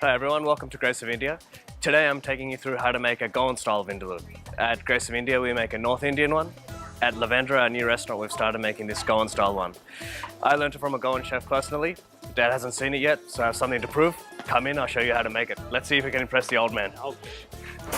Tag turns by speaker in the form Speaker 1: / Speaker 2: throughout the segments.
Speaker 1: Hi everyone, welcome to Grace of India. Today I'm taking you through how to make a Goan style Vindaloo. At Grace of India we make a North Indian one. At LAVENDRA, our new restaurant, we've started making this Goan style one. I learned it from a Goan chef personally. Dad hasn't seen it yet, so I have something to prove. Come in, I'll show you how to make it. Let's see if we can impress the old man.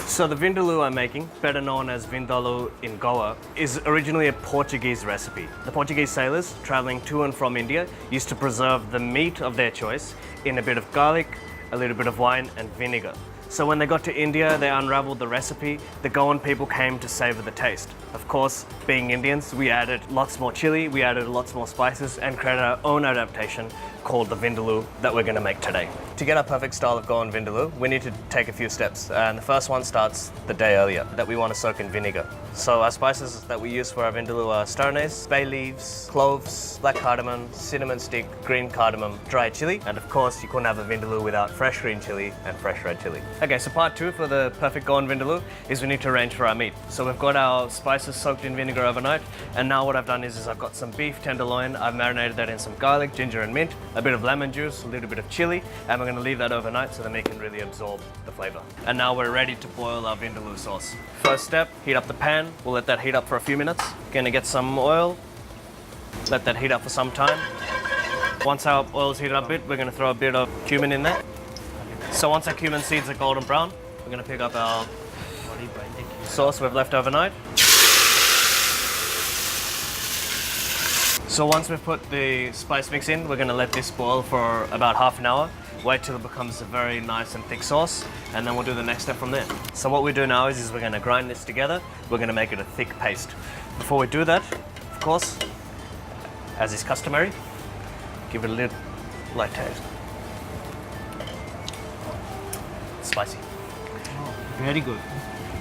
Speaker 1: So the Vindaloo I'm making, better known as Vindaloo in Goa, is originally a Portuguese recipe. The Portuguese sailors traveling to and from India used to preserve the meat of their choice in a bit of garlic, a little bit of wine and vinegar. So when they got to India, they unraveled the recipe. The Goan people came to savor the taste. Of course, being Indians, we added lots more chili, we added lots more spices and created our own adaptation called the Vindaloo that we're going to make today. To get our perfect style of Goan Vindaloo, we need to take a few steps. And the first one starts the day earlier, that we want to soak in vinegar. So our spices that we use for our Vindaloo are star anise, bay leaves, cloves, black cardamom, cinnamon stick, green cardamom, dried chili, and of course you couldn't have a Vindaloo without fresh green chili and fresh red chili. Okay, so part two for the perfect Goan Vindaloo is we need to arrange for our meat. So we've got our spices soaked in vinegar overnight, and now what I've done is I've got some beef tenderloin. I've marinated that in some garlic, ginger and mint, a bit of lemon juice, a little bit of chili, and we're going to leave that overnight so the meat can really absorb the flavor. And now we're ready to boil our Vindaloo sauce. First step, heat up the pan. We'll let that heat up for a few minutes. Gonna get some oil, let that heat up for some time. Once our oil's heated up a bit, we're gonna throw a bit of cumin in there. So once our cumin seeds are golden brown, we're gonna pick up our sauce we've left overnight. So once we've put the spice mix in, we're gonna let this boil for about half an hour. Wait till it becomes a very nice and thick sauce, and then we'll do the next step from there. So what we do now is we're gonna grind this together. We're gonna make it a thick paste. Before we do that, of course, as is customary, give it a little light taste. Spicy.
Speaker 2: Oh, very good.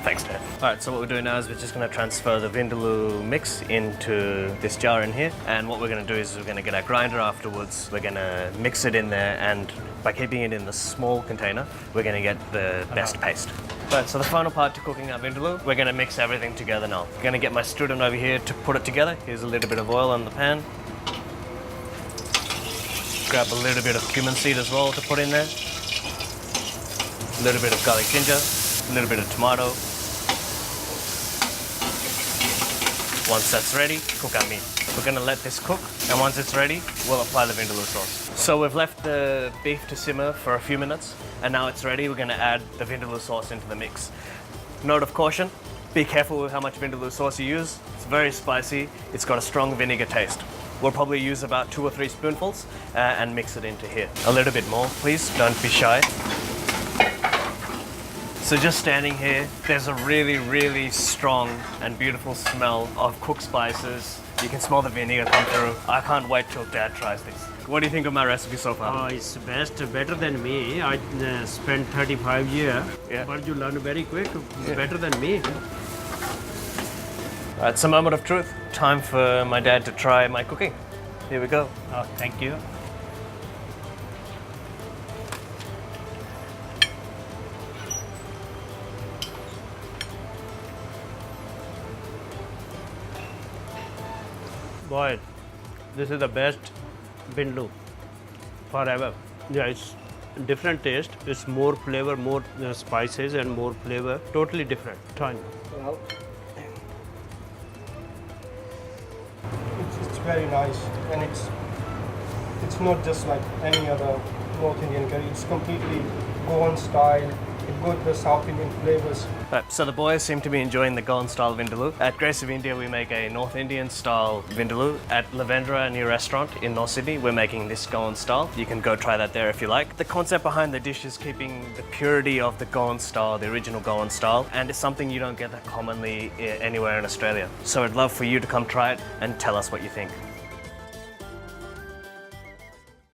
Speaker 1: Thanks, Dad. All right, so what we're doing now is we're just going to transfer the Vindaloo mix into this jar in here. And what we're going to do is we're going to get our grinder afterwards. We're going to mix it in there, and by keeping it in the small container, we're going to get the best paste. All right, so the final part to cooking our Vindaloo, we're going to mix everything together now. I'm going to get my student over here to put it together. Here's a little bit of oil on the pan. Grab a little bit of cumin seed as well to put in there. A little bit of garlic ginger, a little bit of tomato. Once that's ready, cook our meat. We're gonna let this cook, and once it's ready, we'll apply the Vindaloo sauce. So we've left the beef to simmer for a few minutes, and now it's ready. We're gonna add the Vindaloo sauce into the mix. Note of caution, be careful with how much Vindaloo sauce you use. It's very spicy, it's got a strong vinegar taste. We'll probably use about 2 or 3 spoonfuls and mix it into here. A little bit more, please, don't be shy. So just standing here, there's a really, really strong and beautiful smell of cooked spices. You can smell the vinegar come through. I can't wait till Dad tries this. What do you think of my recipe so far?
Speaker 2: It's better than me. I spent 35 years, but you learn very quick, better than me.
Speaker 1: All right, it's a moment of truth. Time for my dad to try my cooking. Here we go.
Speaker 2: Oh, thank you. Boy, this is the best Vindaloo forever. Yeah, it's different taste. It's more flavor, more spices and more flavor. Totally different. Try.
Speaker 3: Well, it's very nice, and it's not just like any other North Indian curry. It's completely Goan style. It goes with the South Indian flavors.
Speaker 1: Right, so the boys seem to be enjoying the Goan style Vindaloo. At Grace of India, we make a North Indian style Vindaloo. At LAVENDRA, a new restaurant in North Sydney, we're making this Goan style. You can go try that there if you like. The concept behind the dish is keeping the purity of the Goan style, the original Goan style, and it's something you don't get that commonly anywhere in Australia. So I'd love for you to come try it and tell us what you think.